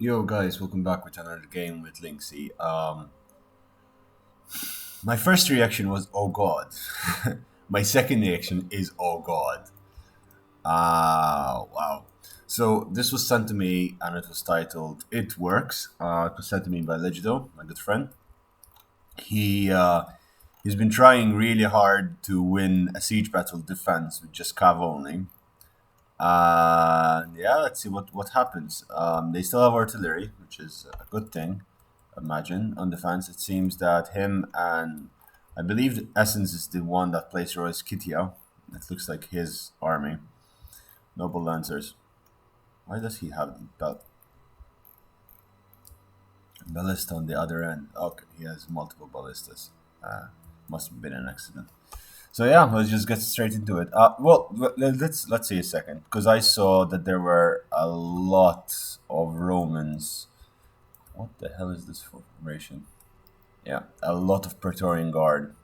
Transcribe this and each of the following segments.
Yo guys, welcome back with another game with Linksy. My first reaction was oh god. My second reaction is oh god. Ah wow. So this was sent to me and it was titled It Works. It was sent to me by Legido, my good friend. He's been trying really hard to win a siege battle defense with just cav only. Yeah, let's see what happens. They still have artillery, which is a good thing. Imagine on defense. It seems that him and I believe Essence is the one that plays Roy Scytia. It looks like his army. Noble Lancers. Why does he have the ballista on the other end? Okay, he has multiple ballistas. Must have been an accident. So yeah, let's just get straight into it. Let's see a second, because I saw that there were a lot of Romans. What the hell is this formation? Yeah, a lot of Praetorian Guard.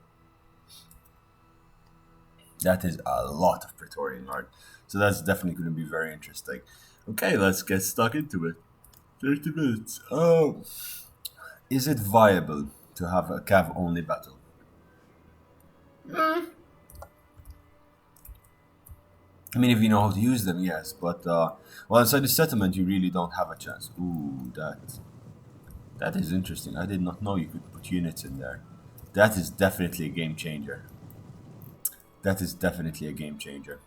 That is a lot of Praetorian Guard. So that's definitely going to be very interesting. Okay, let's get stuck into it. 30 minutes. Oh, is it viable to have a cav only battle? I mean, if you know how to use them, yes. But well, inside the settlement, you really don't have a chance. Ooh, that is interesting. I did not know you could put units in there. That is definitely a game changer. That is definitely a game changer.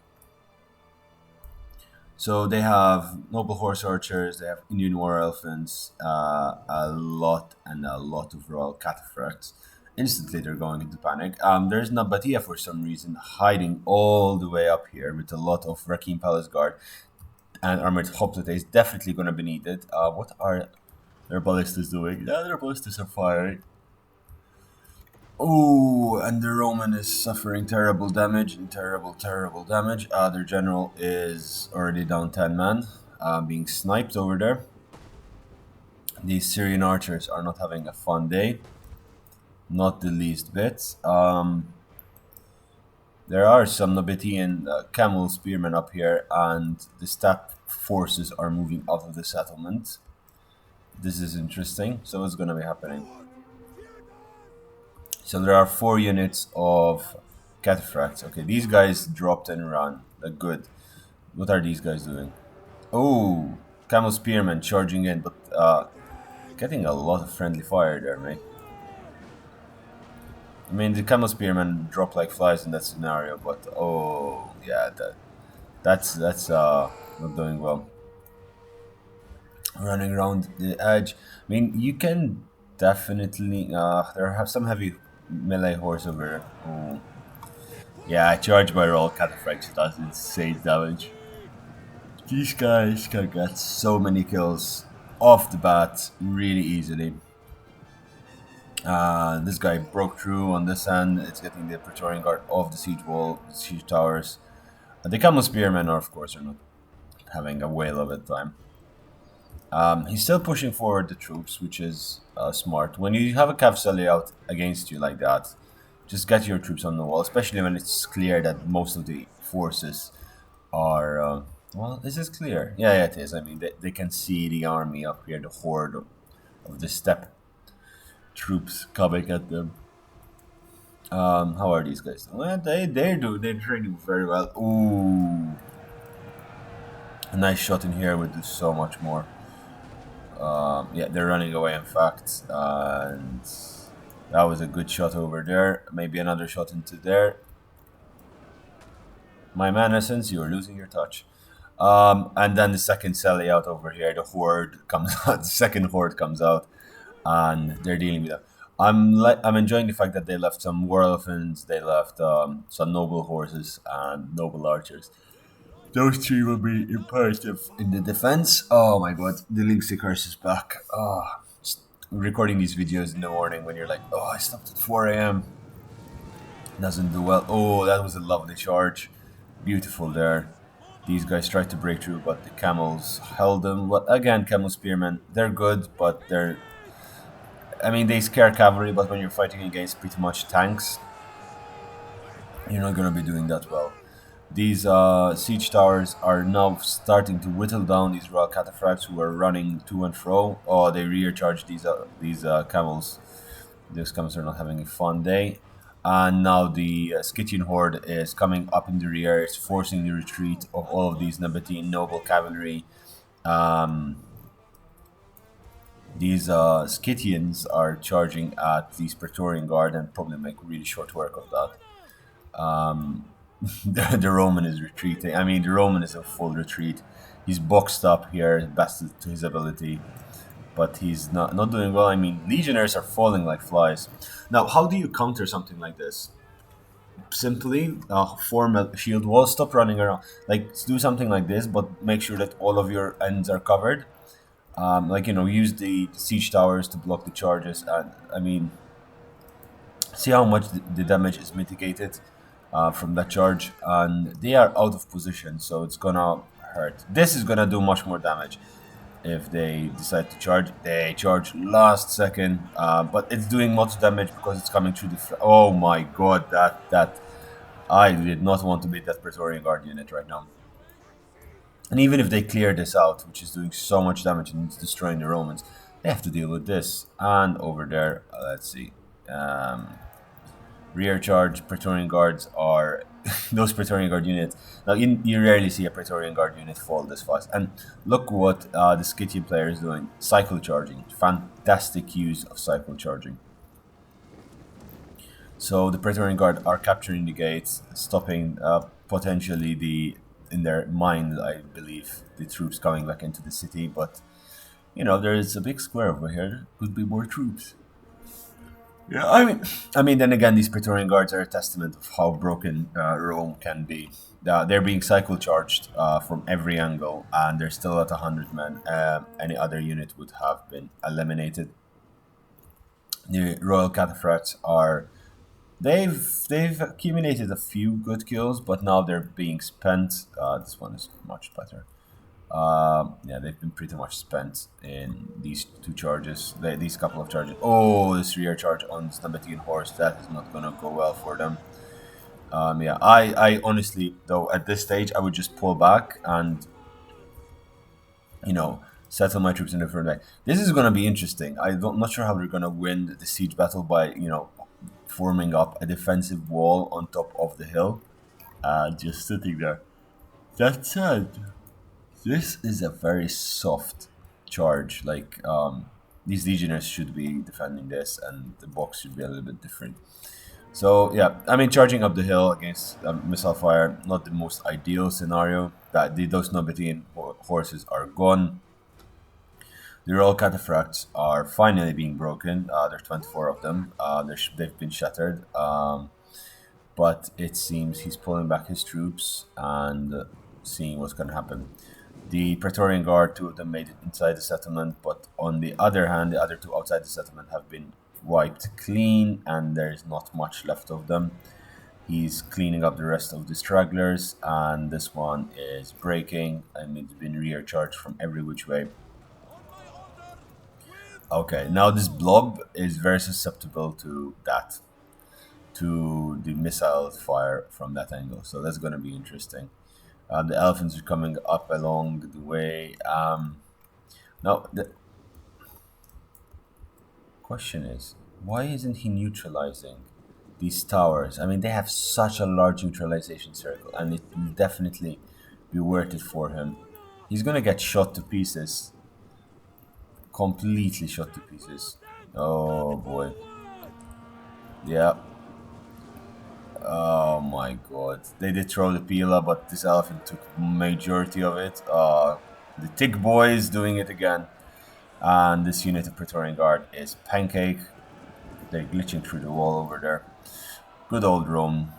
So they have noble horse archers. They have Indian war elephants. A lot and a lot of royal cataphracts. Instantly, they're going into panic. There's Nabatea for some reason hiding all the way up here with a lot of Rakim Palace Guard and armored hoplites. Definitely going to be needed. What are their ballistas doing? Yeah, their ballistas are firing. Oh, and the Roman is suffering terrible damage and terrible damage. Their general is already down 10 men, being sniped over there. These Syrian archers are not having a fun day. Not the least bit. There are some Nabatean camel spearmen up here, and the steppe forces are moving out of the settlement. This is interesting. So what's going to be happening? So there are 4 units of cataphracts. Okay, these guys dropped and ran. Good. What are these guys doing? Oh, camel spearmen charging in, but getting a lot of friendly fire there, mate. I mean, the camel spearmen drop like flies in that scenario, but oh yeah, that's not doing well. Running around the edge. I mean, you can definitely there have some heavy melee horse over here. Oh. Yeah, charge by roll cataphracts does insane damage. These guys can get so many kills off the bat really easily. This guy broke through on this end. It's getting the Praetorian Guard off the siege wall, the siege towers. The camel spearmen are, of course, are not having a whale of a time. He's still pushing forward the troops, which is smart. When you have a cav out against you like that, just get your troops on the wall, especially when it's clear that most of the forces are... well, is this clear? Yeah, it is. I mean, they can see the army up here, the horde of the steppe troops coming at them. How are these guys? Well, they're training very well. Ooh, a nice shot in here would do so much more. Yeah, they're running away. In fact, and that was a good shot over there. Maybe another shot into there. My man, Essence, you're losing your touch. And then the second Sally out over here. The horde comes out. The second horde comes out, and they're dealing with that. I'm enjoying the fact that they left some war elephants, they left some noble horses and noble archers. Those three will be imperative in the defense. Oh my god, the Linksy curse is back. Oh, just recording these videos in the morning when you're like, oh, I stopped at 4 a.m. Doesn't do well. Oh, that was a lovely charge. Beautiful there. These guys tried to break through, but the camels held them. But again, camel spearmen, they're good, but they're... I mean, they scare cavalry, but when you're fighting against pretty much tanks, you're not going to be doing that well. These siege towers are now starting to whittle down these royal cataphracts who are running to and fro. Oh, they rear charge these camels. These camels are not having a fun day. And now the Scythian horde is coming up in the rear. It's forcing the retreat of all of these Nabatean noble cavalry. Um, these Scythians are charging at these Praetorian Guard and probably make really short work of that. The Roman is retreating. I mean, the Roman is a full retreat. He's boxed up here, best to his ability, but he's not doing well. I mean, legionnaires are falling like flies. Now, how do you counter something like this? Simply form a shield wall, stop running around. Like, do something like this, but make sure that all of your ends are covered. Like, use the siege towers to block the charges. And I mean, see how much the damage is mitigated from that charge, and they are out of position, so it's gonna hurt. This is gonna do much more damage if they decide to charge. They charge last second, but it's doing much damage because it's coming through the. Oh my god, that I did not want to be that Praetorian Guard unit right now. And even if they clear this out, which is doing so much damage and it's destroying the Romans, they have to deal with this. And over there, let's see. Rear charge Praetorian Guards are those Praetorian Guard units. Now, you rarely see a Praetorian Guard unit fall this fast. And look what the Scythian player is doing. Cycle charging. Fantastic use of cycle charging. So the Praetorian Guard are capturing the gates, stopping potentially in their mind, I believe, the troops coming back into the city. But, there is a big square over here. There could be more troops. Yeah, I mean, then again, these Praetorian Guards are a testament of how broken Rome can be. They're being cycle charged from every angle, and they're still at 100 men. Any other unit would have been eliminated. The Royal Cataphracts are they've accumulated a few good kills, but now they're being spent. This one is much better. Yeah, they've been pretty much spent in these two charges, these couple of charges. Oh, this rear charge on this Nabatean horse, that is not going to go well for them. Yeah, I honestly, though, at this stage, I would just pull back and, settle my troops in a different way. This is going to be interesting. I'm not sure how they're going to win the siege battle by, forming up a defensive wall on top of the hill, just sitting there. That said, this is a very soft charge. Like, these legionnaires should be defending this, and the box should be a little bit different. So yeah, I mean, charging up the hill against missile fire, not the most ideal scenario. That those Nabatean horses are gone. The Royal Cataphracts are finally being broken. There's 24 of them. They've been shattered. But it seems he's pulling back his troops and seeing what's going to happen. The Praetorian Guard, two of them made it inside the settlement, but on the other hand, the other two outside the settlement have been wiped clean, and there's not much left of them. He's cleaning up the rest of the stragglers, and this one is breaking, and it's been rear charged from every which way. Okay, now this blob is very susceptible to that, to the missile fire from that angle, so that's going to be interesting. The elephants are coming up along the way. Now, the question is, why isn't he neutralizing these towers? I mean, they have such a large neutralization circle, and it will definitely be worth it for him. He's gonna get shot to pieces. Completely shot to pieces. Oh boy. Yeah. Oh my god. They did throw the Pila, but this elephant took majority of it. The Tick Boy is doing it again. And this unit of Praetorian Guard is Pancake. They're glitching through the wall over there. Good old Rome.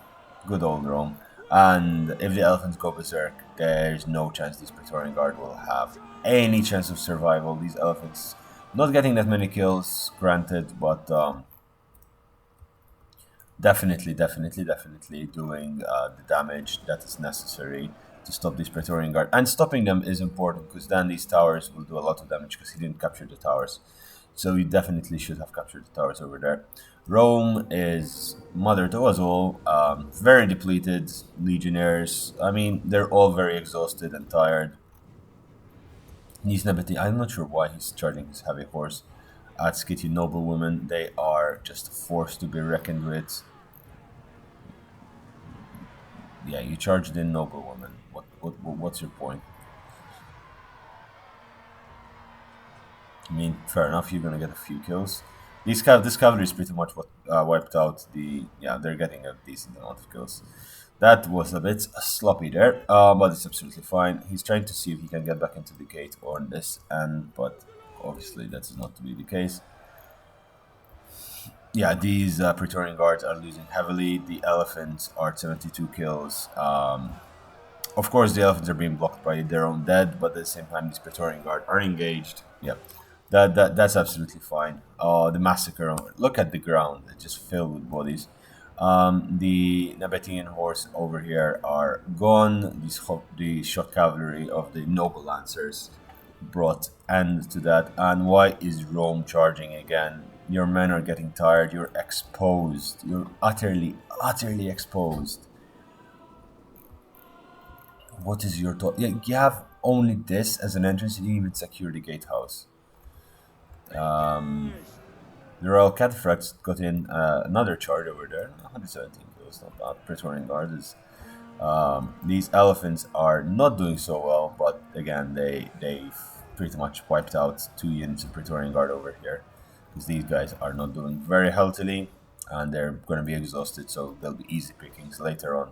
Good old Rome. And if the elephants go berserk, there's no chance these Praetorian Guard will have any chance of survival. These elephants not getting that many kills, granted, but definitely doing the damage that is necessary to stop these Praetorian Guard. And stopping them is important, because then these towers will do a lot of damage, because he didn't capture the towers. So you definitely should have captured the towers over there. Rome is mother to us all. Very depleted legionnaires. I mean, they're all very exhausted and tired. He's Nabatea. I'm not sure why he's charging his heavy horse at Scythian noblewomen. They are just a force to be reckoned with. Yeah, you charged in noblewomen. What's your point? I mean, fair enough. You're gonna get a few kills. This cavalry is pretty much what wiped out the. Yeah, they're getting a decent amount of kills. That was a bit sloppy there, but it's absolutely fine. He's trying to see if he can get back into the gate on this end, but obviously that's not to be the case. Yeah, these Praetorian guards are losing heavily. The elephants are at 72 kills. Of course, the elephants are being blocked by their own dead, but at the same time, these Praetorian guard are engaged. Yep, that's absolutely fine. The massacre. Look at the ground; it's just filled with bodies. The Nabatean horse over here are gone. The shot cavalry of the noble lancers brought end to that. And why is Rome charging again? Your men are getting tired. You're exposed. You're utterly exposed. What is your thought? Yeah, you have only this as an entrance. You didn't even secure the gatehouse. The Royal Cataphracts got in another charge over there. 117 kills, not bad. Praetorian Guard is. These elephants are not doing so well, but again, they've pretty much wiped out 2 units of Praetorian Guard over here. Because these guys are not doing very healthily, and they're going to be exhausted, so they'll be easy pickings later on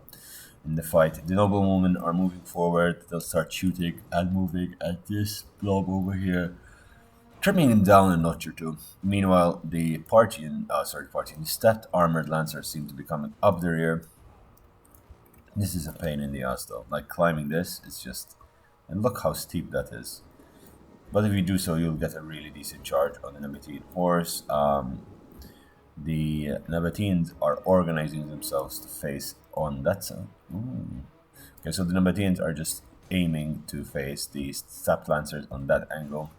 in the fight. The noblewomen are moving forward. They'll start shooting and moving at this blob over here, trimming him down a notch or two. Meanwhile, the stepped armored lancers seem to be coming up the rear. This is a pain in the ass, though. Like climbing this, it's just, and look how steep that is. But if you do so, you'll get a really decent charge on the Nabatean horse. The Nabateans are organizing themselves to face on that side. Ooh. Okay, so the Nabateans are just aiming to face the stepped lancers on that angle.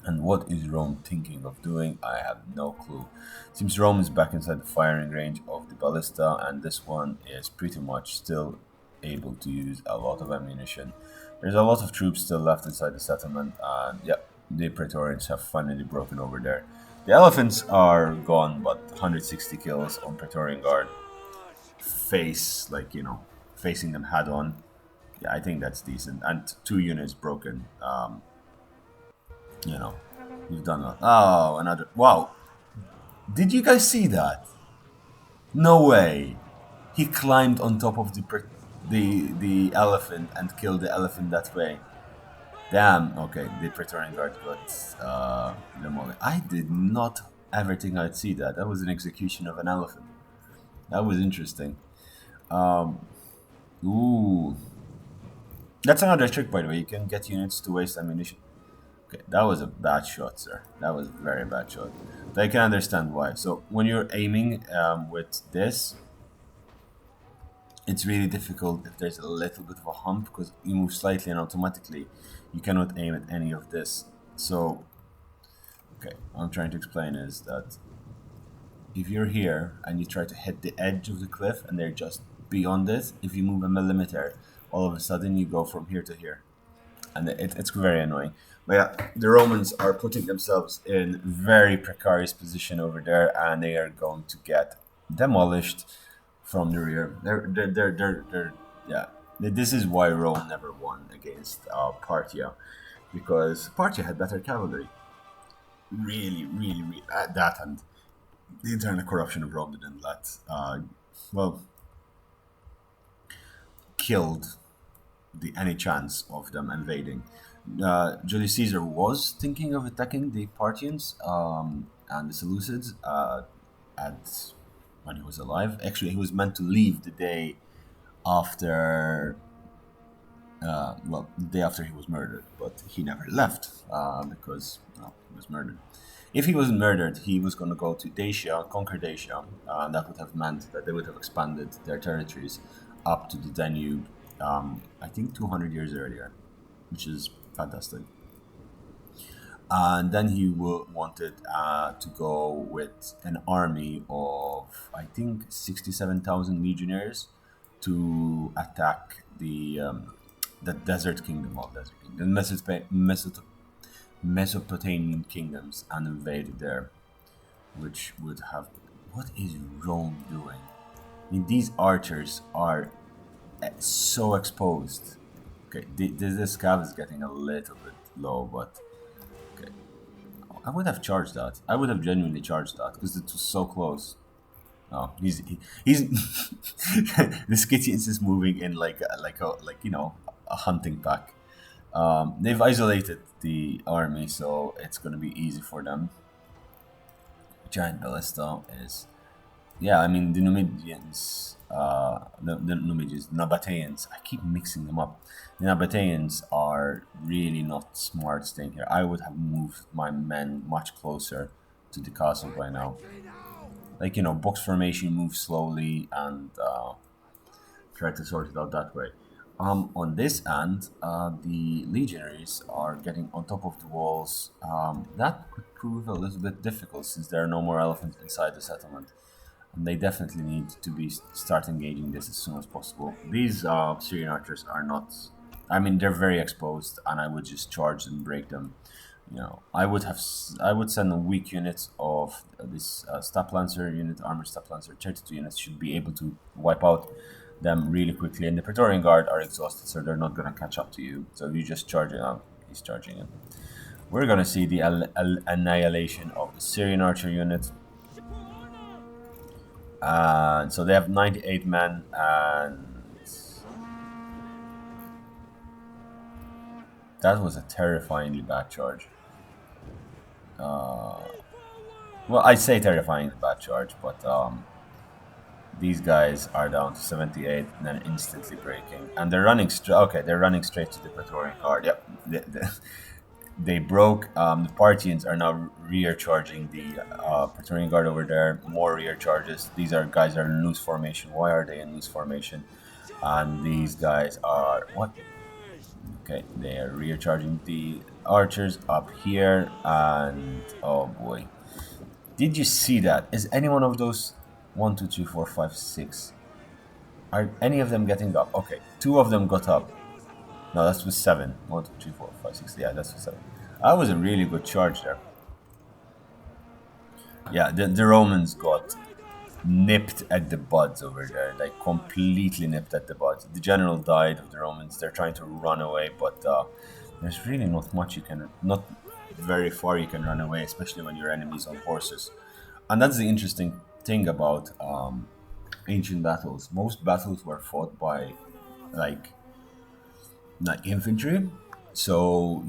And what is Rome thinking of doing? I have no clue. Seems Rome is back inside the firing range of the ballista, and this one is pretty much still able to use a lot of ammunition. There's a lot of troops still left inside the settlement, and yeah, the Praetorians have finally broken over there. The elephants are gone, but 160 kills on Praetorian Guard. Facing them head on. Yeah, I think that's decent. And 2 units broken. You know, we've done that. Oh, another. Wow. Did you guys see that? No way. He climbed on top of the elephant and killed the elephant that way. Damn. Okay, the Praetorian Guard got demolished. I did not ever think I'd see that. That was an execution of an elephant. That was interesting. Ooh. That's another trick, by the way. You can get units to waste ammunition. Okay, that was a bad shot, sir. That was a very bad shot. But I can understand why. So when you're aiming with this, it's really difficult if there's a little bit of a hump because you move slightly and automatically you cannot aim at any of this. So, okay, what I'm trying to explain is that if you're here and you try to hit the edge of the cliff and they're just beyond it, if you move a millimeter, all of a sudden you go from here to here. And it's very annoying. But yeah, the Romans are putting themselves in very precarious position over there, and they are going to get demolished from the rear. Yeah. This is why Rome never won against Parthia, because Parthia had better cavalry. Really, that and the internal corruption of Rome didn't let, well, killed any chance of them invading. Julius Caesar was thinking of attacking the Parthians and the Seleucids at when he was alive. Actually, he was meant to leave the day after, the day after he was murdered, but he never left because he was murdered. If he wasn't murdered, he was going to go to Dacia, conquer Dacia, and that would have meant that they would have expanded their territories up to the Danube, I think 200 years earlier, which is fantastic. And then he wanted to go with an army of, I think, 67,000 legionnaires to attack the Desert Kingdom, the Mesopotamian kingdoms, and invade there, which would have. What is Rome doing? I mean, these archers are so exposed. Okay, this scab is getting a little bit low, but okay. I would have charged that. I would have genuinely charged that because it was so close. Oh, he's the Scythians is moving in like a hunting pack. They've isolated the army, so it's going to be easy for them. Giant ballista is, yeah. I mean the Numidians, the Numidians, Nabateans. I keep mixing them up. The Nabateans are really not smart staying here. I would have moved my men much closer to the castle by now. Like, box formation, move slowly, and try to sort it out that way. On this end, the legionaries are getting on top of the walls. That could prove a little bit difficult since there are no more elephants inside the settlement, and they definitely need to be start engaging this as soon as possible. These Syrian archers are not. I mean, they're very exposed, and I would just charge and break them. I would send a weak unit of this Step Lancer unit, armor Step Lancer, 32 units should be able to wipe out them really quickly. And the Praetorian Guard are exhausted, so they're not going to catch up to you. So if you just charge it out, he's charging it. We're going to see the annihilation of the Syrian archer unit. And so they have 98 men, and that was a terrifyingly bad charge. Well, I say terrifying bad charge, but these guys are down to 78 and then instantly breaking, and they're running straight. Okay, they're running straight to the Praetorian Guard. Yep, they broke. The Parthians are now rear charging the Praetorian Guard over there. More rear charges. These are guys are in loose formation. Why are they in loose formation? And these guys are what? Okay, they are rear charging the archers up here, and oh boy. Did you see that? Is any one of those 1, 2, 3, 4, 5, 6? Are any of them getting up? Okay, two of them got up. No, that's with 7. 1, 2, 3, 4, 5, 6. Yeah, that's with 7. That was a really good charge there. Yeah, the Romans got nipped at the buds over there, like completely nipped at the buds. The general died of the Romans. They're trying to run away, but there's really not very far you can run away, especially when your enemy's on horses. And that's the interesting thing about ancient battles. Most battles were fought by like infantry. So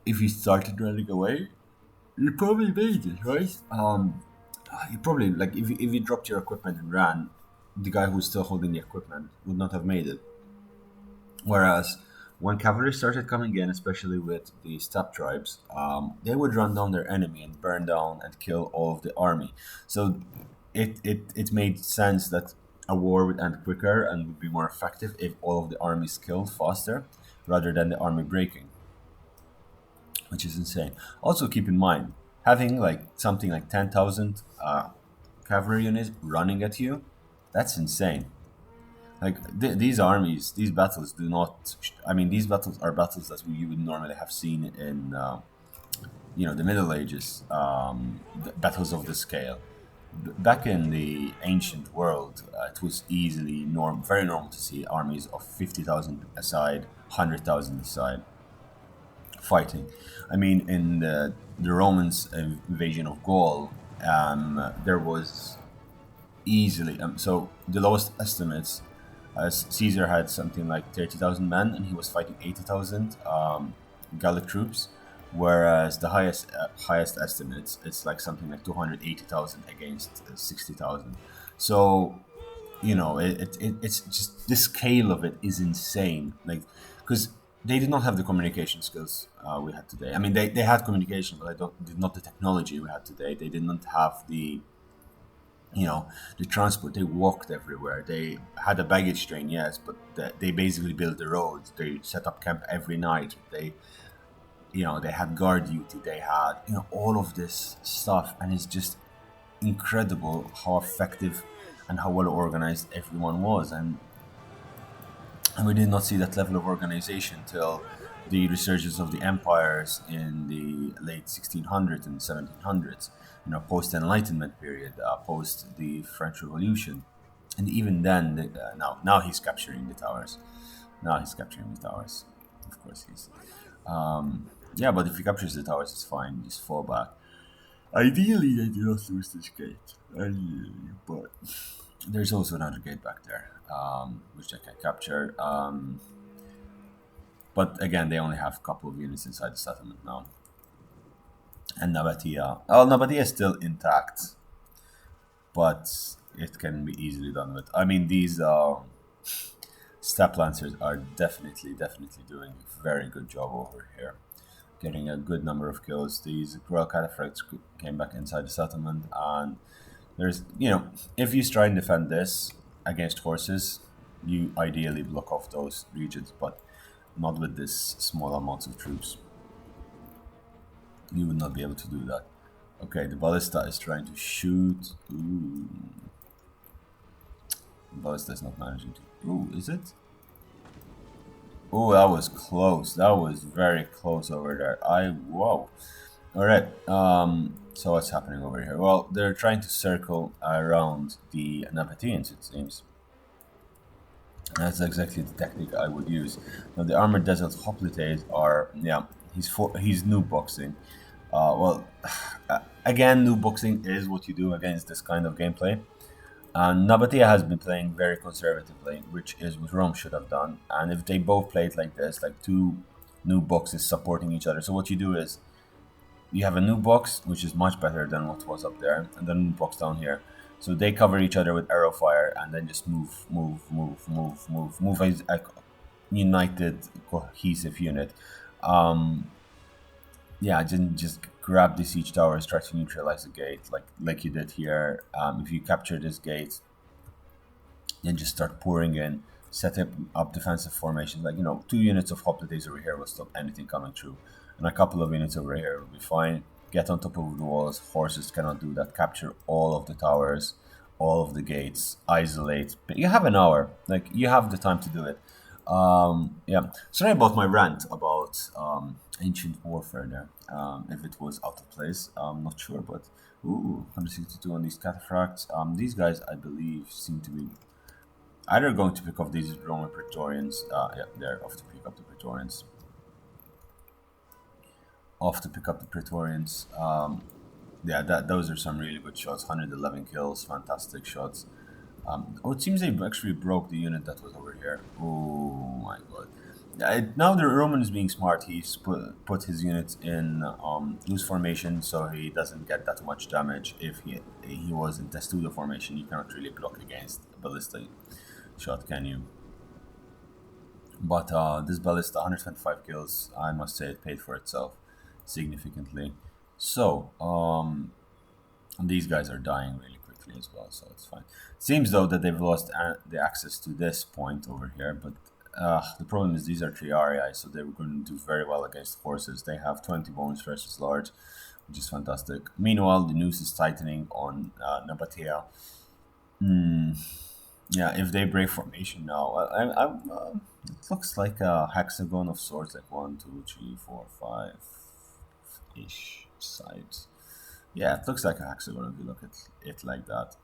if you started running away, you probably made it, right? You probably like if you dropped your equipment and ran, the guy who's still holding the equipment would not have made it. Whereas when cavalry started coming in, especially with the steppe tribes, they would run down their enemy and burn down and kill all of the army. So it made sense that a war would end quicker and would be more effective if all of the armies killed faster rather than the army breaking, which is insane. Also, keep in mind having like something like 10,000 cavalry units running at you. That's insane. Like these armies, these battles do not. I mean, these battles are battles that you would normally have seen in, the Middle Ages, the battles of the scale. Back in the ancient world, it was very normal to see armies of 50,000 aside, 100,000 aside, fighting. I mean, in the Romans' invasion of Gaul, there was easily so the lowest estimates, Caesar had something like 30,000 men, and he was fighting 80,000 Gallic troops, whereas the highest estimates it's like something like 280,000 against 60,000. So it's just the scale of it is insane. Like, because they did not have the communication skills we had today. I mean, they had communication, but did not the technology we had today. They did not have the transport. They walked everywhere. They had a baggage train, yes, but they basically built the roads. They set up camp every night. they had guard duty, they had all of this stuff, and it's just incredible how effective and how well organized everyone was. And we did not see that level of organization till the resurgence of the empires in the late 1600s and 1700s, post Enlightenment period, post the French Revolution. And even then, now he's capturing the towers. Now he's capturing the towers. Of course, he's. Yeah, but if he captures the towers, it's fine. Just fall back. Ideally, they do not lose this gate. Ideally, but there's also another gate back there, which I can capture. But again, they only have a couple of units inside the settlement now. And Nabatea. Well, Nabatea is still intact, but it can be easily done with. I mean, these Step Lancers are definitely doing a very good job over here. Getting a good number of kills. These Royal Cataphracts came back inside the settlement, and there's, if you try and defend this against horses, you ideally block off those regions, but not with this small amounts of troops. You would not be able to do that. Okay, the ballista is trying to shoot. Ooh. The ballista is not managing to. Ooh, is it? Oh, that was close. That was very close over there. Whoa. All right. So what's happening over here? Well, they're trying to circle around the Nabateans, it seems. That's exactly the technique I would use. Now, the armored desert hoplites are, he's noob boxing. Well, again, noob boxing is what you do against this kind of gameplay. And Nabatea has been playing very conservatively, which is what Rome should have done. And if they both played like this, like two new boxes supporting each other, so what you do is you have a new box, which is much better than what was up there, and then a new box down here. So they cover each other with arrow fire, and then just move as a united, cohesive unit. Just grab the siege towers, try to neutralize the gate, like you did here. If you capture this gate, then just start pouring in, set up defensive formations. Like 2 units of hoplites over here will stop anything coming through, and a couple of units over here will be fine. Get on top of the walls. Horses cannot do that. Capture all of the towers, all of the gates, isolate. But you have an hour. Like, you have the time to do it. Sorry about my rant about ancient warfare there. If it was out of place, I'm not sure, but 162 on these cataphracts. These guys, I believe, seem to be either going to pick up these Roman Praetorians. They're off to pick up the Praetorians. Those are some really good shots. 111 kills, fantastic shots. It seems they actually broke the unit that was over here. Oh my god. Now the Roman is being smart. He's put his units in loose formation, so he doesn't get that much damage. If he was in testudo formation, you cannot really block against a ballista shot, can you? But this ballista, 125 kills, I must say it paid for itself significantly. So, these guys are dying really quickly as well, so it's fine. Seems though that they've lost the access to this point over here, but the problem is these are triarii, so they were going to do very well against horses. They have 20 bonus versus large, which is fantastic. Meanwhile, the noose is tightening on Nabatea. Yeah, if they break formation now, it looks like a hexagon of sorts, like 1, 2, 3, 4, 5 ish sides. Yeah, it looks like a hexagon if you look at it like that.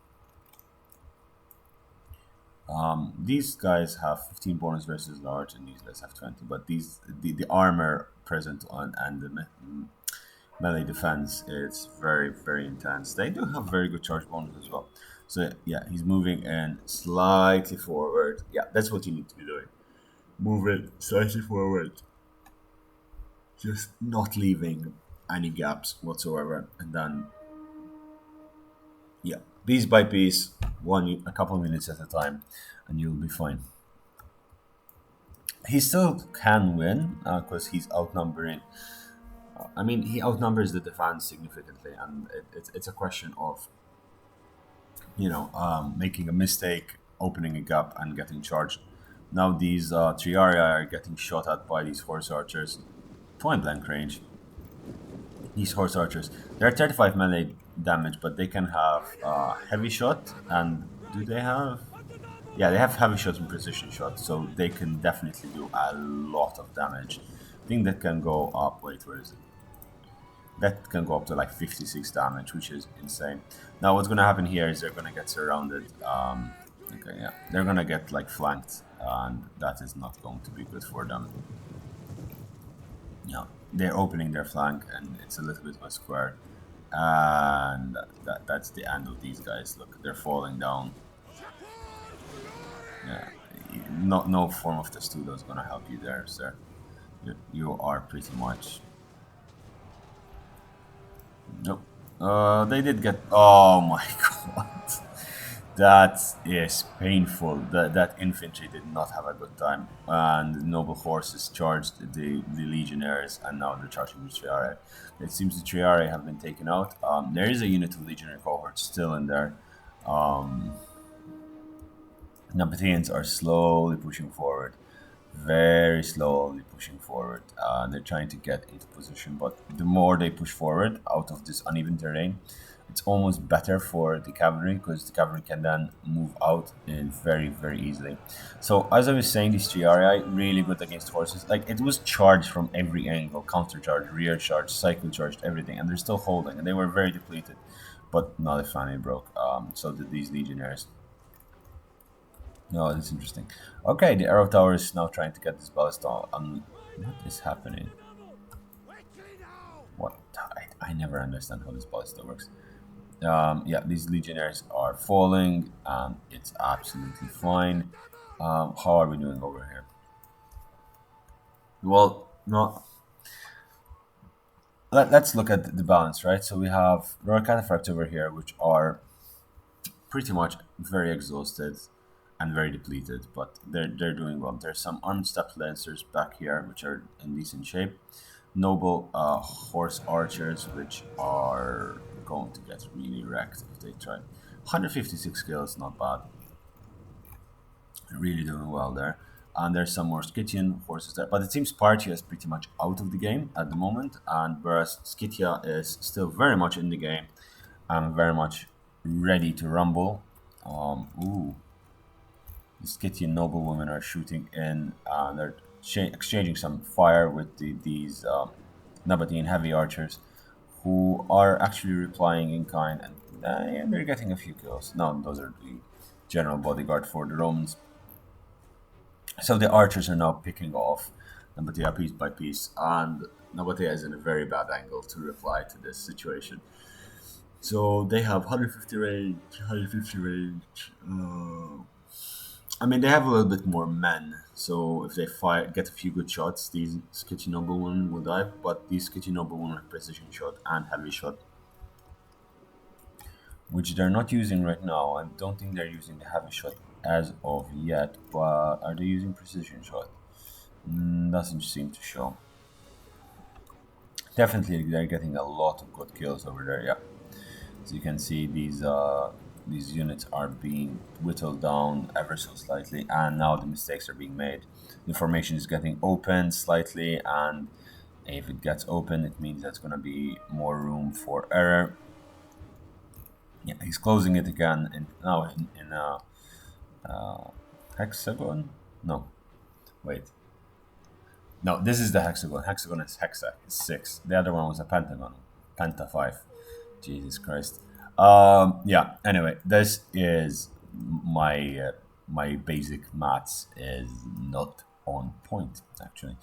These guys have 15 bonus versus large, and these guys have 20. But the armor present on and the melee defense is very, very intense. They do have very good charge bonus as well. So yeah, he's moving in slightly forward. Yeah, that's what you need to be doing. Move it slightly forward. Just not leaving any gaps whatsoever. And then, yeah, piece by piece, a couple of minutes at a time, and you'll be fine. He still can win because he's outnumbering. I mean, he outnumbers the defense significantly, and it's a question of making a mistake, opening a gap, and getting charged. Now these triarii are getting shot at by these horse archers. point blank range. These horse archers, they're 35 melee damage, but they can have heavy shot. And do they have? Yeah, they have heavy shot and precision shot, so they can definitely do a lot of damage. I think that can go up. Wait, where is it? That can go up to like 56 damage, which is insane. Now, what's gonna happen here is they're gonna get surrounded. Okay, yeah, they're gonna get like flanked, and that is not going to be good for them. Yeah, they're opening their flank, and it's a little bit of a square, and that's the end of these guys. Look, they're falling down. Yeah, no form of testudo is gonna help you there, sir. You are pretty much. Nope. They did get. Oh my god. That is painful. That infantry did not have a good time. And the noble horses charged the legionnaires, and now they're charging the triarii. It seems the triarii have been taken out. There is a unit of legionary cohort still in there. Nabateans are slowly pushing forward, very slowly pushing forward. They're trying to get into position, but the more they push forward out of this uneven terrain, it's almost better for the cavalry because the cavalry can then move out in very easily. So as I was saying, these triarii really good against horses. Like it was charged from every angle, counter charge, rear charge, cycle charged, everything, and they're still holding, and they were very depleted. But not if family broke. So did these legionnaires. No, that's interesting. Okay, the arrow tower is now trying to get this ballista. What is happening? What? I never understand how this ballista works. Yeah, these legionnaires are falling, and it's absolutely fine. How are we doing over here? Well, no. Let's look at the balance, right? So we have Royal Cataphracts over here, which are pretty much very exhausted and very depleted, but they're doing well. There's some armed step lancers back here, which are in decent shape. Noble horse archers, which are going to get really wrecked if they try. 156 kills, not bad. Really doing well there. And there's some more Scythian horses there, but it seems Parthia is pretty much out of the game at the moment, and whereas Scytia is still very much in the game and very much ready to rumble. Ooh, the Scythian noblewomen are shooting in. They're exchanging some fire with these Nabatean heavy archers, who are actually replying in kind, and yeah, they're getting a few kills. No, those are the general bodyguard for the Romans. So the archers are now picking off Nabatea piece by piece, and Nabatea is in a very bad angle to reply to this situation. So they have 150 range, 150 range. I mean, they have a little bit more men, so if they fire, get a few good shots, these Skitchy Noblewomen will die. But these Skitchy Noblewomen have precision shot and heavy shot, which they're not using right now. I don't think they're using the heavy shot as of yet, but are they using precision shot? Doesn't seem to show. Definitely, they're getting a lot of good kills over there. Yeah, so you can see these units are being whittled down ever so slightly, and now the mistakes are being made. The formation is getting opened slightly, and if it gets open, it means there's going to be more room for error. Yeah, he's closing it again, and now in hexagon. No, wait. No, this is the hexagon. Hexagon is hexa. It's 6. The other one was a pentagon. Penta 5. Jesus Christ. Yeah. Anyway, this is my basic maths is not on point actually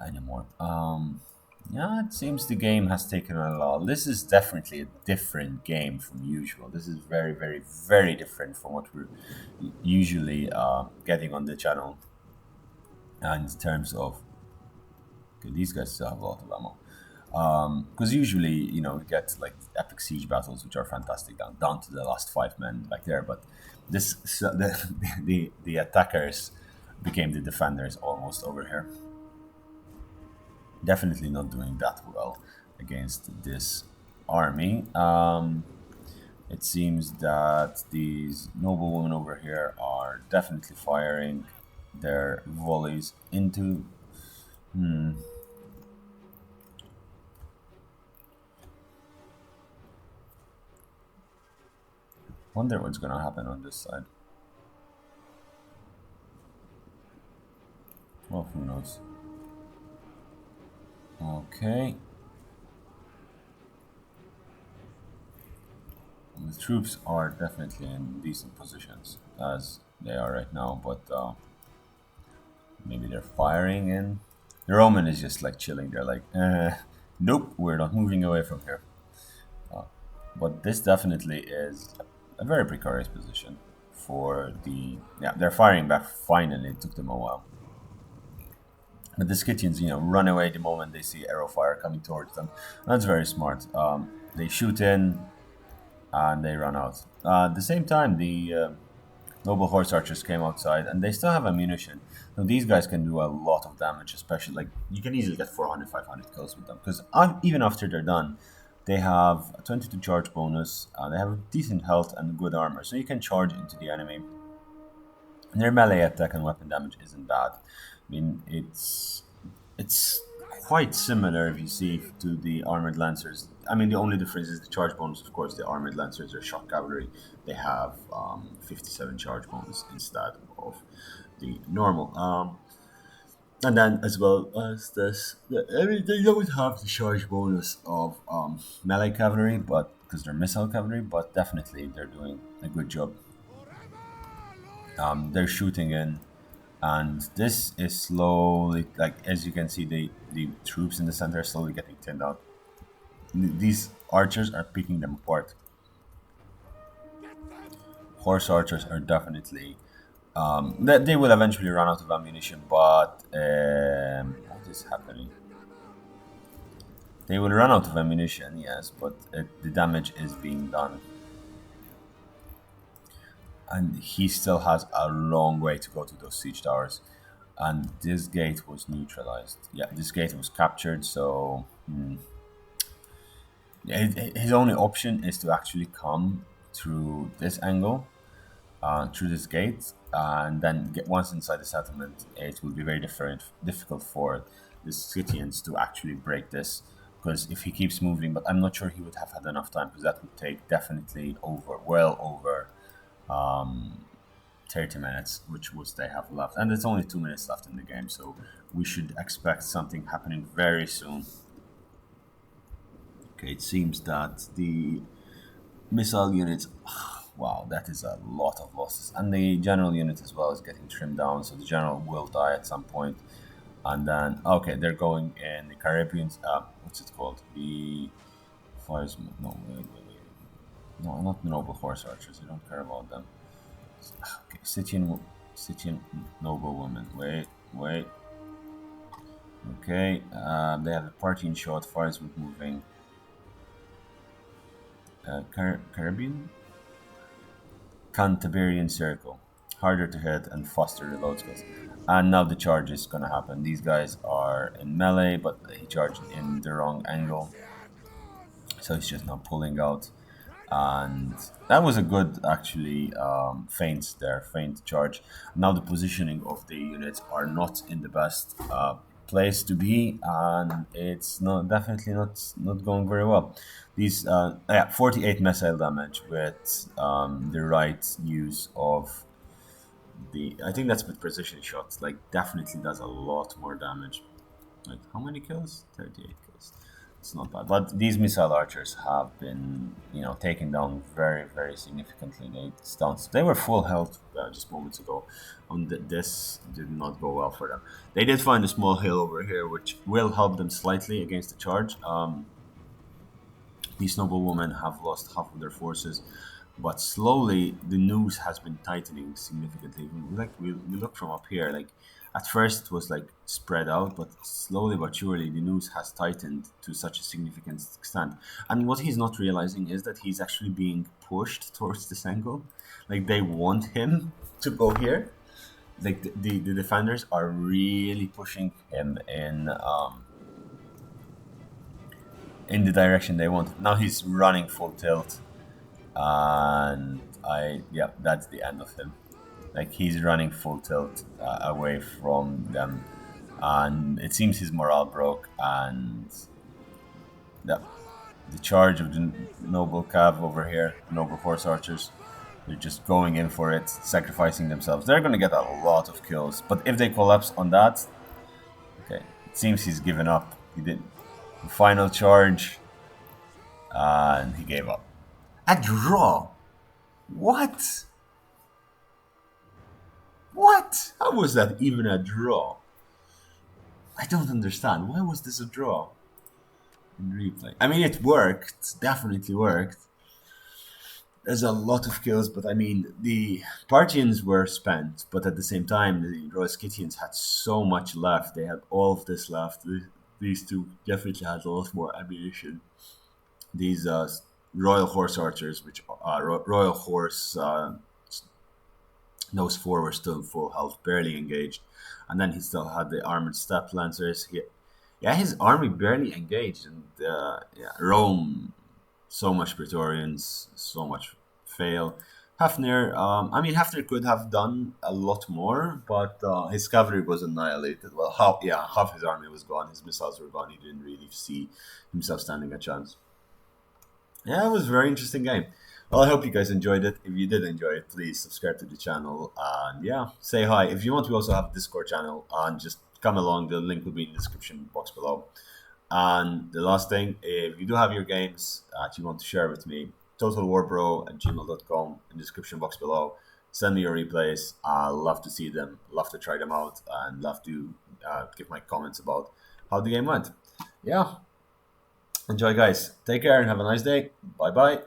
anymore. Yeah, it seems the game has taken a lot. This is definitely a different game from usual. This is very different from what we're usually getting on the channel. And in terms of, okay, these guys still have a lot of ammo. Because usually, we get like epic siege battles, which are fantastic, down to the last 5 men, like there. But this, so the attackers became the defenders almost over here. Definitely not doing that well against this army. It seems that these noblewomen over here are definitely firing their volleys into. Wonder what's gonna happen on this side. Well, who knows? Okay. The troops are definitely in decent positions as they are right now, but maybe they're firing in. The Roman is just like chilling. They're like, nope, we're not moving away from here. Uh, but this definitely is a very precarious position for the. Yeah, they're firing back finally. It took them a while. But the Scythians, run away the moment they see arrow fire coming towards them. That's very smart. They shoot in and they run out. At the same time, the noble horse archers came outside and they still have ammunition. So these guys can do a lot of damage, especially like you can easily get 400, 500 kills with them. Because even after they're done, they have a 22 charge bonus. They have decent health and good armor, so you can charge into the enemy. And their melee attack and weapon damage isn't bad. I mean, it's quite similar if you see to the armored lancers. I mean, the only difference is the charge bonus. Of course, the armored lancers are shock cavalry. They have 57 charge bonus instead of the normal. And then as well as this, I mean, they don't have the charge bonus of melee cavalry, but because they're missile cavalry, but definitely they're doing a good job. They're shooting in, and this is slowly, like as you can see, the troops in the center are slowly getting thinned out. These archers are picking them apart. Horse archers are definitely they will eventually run out of ammunition, but what is happening? They will run out of ammunition, yes, but the damage is being done. And he still has a long way to go to those siege towers. And this gate was neutralized. Yeah, this gate was captured, so his only option is to actually come through this angle, through this gate, and then get once inside the settlement, it will be very difficult for the Scythians to actually break this. Because if he keeps moving, but I'm not sure he would have had enough time because that would take definitely well over 30 minutes, which was they have left. And there's only 2 minutes left in the game, so we should expect something happening very soon. Okay, it seems that the missile units, wow, that is a lot of losses. And the general unit as well is getting trimmed down, so the general will die at some point. And then, okay, they're going in the Caribbean, what's it called? The fires, no, wait. No, not noble horse archers, I don't care about them. Okay, Scythian noble woman. Wait. Okay, they have the Parthian shot, fires with moving. Caribbean? Cantabrian circle. Harder to hit and faster reload skills. And now the charge is gonna happen. These guys are in melee, but he charged in the wrong angle. So he's just now pulling out. And that was a good actually feint charge. Now the positioning of the units are not in the best place to be, and it's definitely not going very well. These 48 missile damage with the right use of the, I think that's with precision shots, like definitely does a lot more damage. Like how many kills? 38 kills. It's not bad. But these missile archers have been, taken down very, very significantly. They were full health just moments ago. This did not go well for them. They did find a small hill over here, which will help them slightly against the charge. These noblewomen have lost half of their forces, but slowly the noose has been tightening significantly. Like we look from up here, like at first it was like spread out, but slowly but surely the noose has tightened to such a significant extent. And what he's not realizing is that he's actually being pushed towards this angle. Like they want him to go here. Like the defenders are really pushing him in the direction they want. Now he's running full tilt, and that's the end of him. Like he's running full tilt away from them, and it seems his morale broke. And the charge of the noble cav over here, noble horse archers, They're just going in for it, sacrificing themselves. They're going to get a lot of kills. But if they collapse on that, okay, it seems he's given up. He didn't. Final charge, and he gave up. A draw? What? What? How was that even a draw? I don't understand. Why was this a draw in replay? I mean, it worked. Definitely worked. There's a lot of kills, but I mean, the Parthians were spent, but at the same time, the Royal Scythians had so much left. They had all of this left. These two definitely had a lot more ammunition. These Royal Horse Archers, which Royal Horse those four were still full health, barely engaged, and then he still had the armored step lancers. Yeah, his army barely engaged, and yeah, Rome, so much Praetorians, so much fail. Hafner, I mean, Hafner could have done a lot more, but his cavalry was annihilated. Well, half his army was gone. His missiles were gone. He didn't really see himself standing a chance. Yeah, it was a very interesting game. Well, I hope you guys enjoyed it. If you did enjoy it, please subscribe to the channel. And yeah, say hi. If you want, we also have a Discord channel. And just come along. The link will be in the description box below. And the last thing, if you do have your games that you want to share with me, totalwarbro@gmail.com in the description box below. Send me your replays. I love to see them, love to try them out, and love to give my comments about how the game went. Yeah. Enjoy, guys. Take care and have a nice day. Bye bye.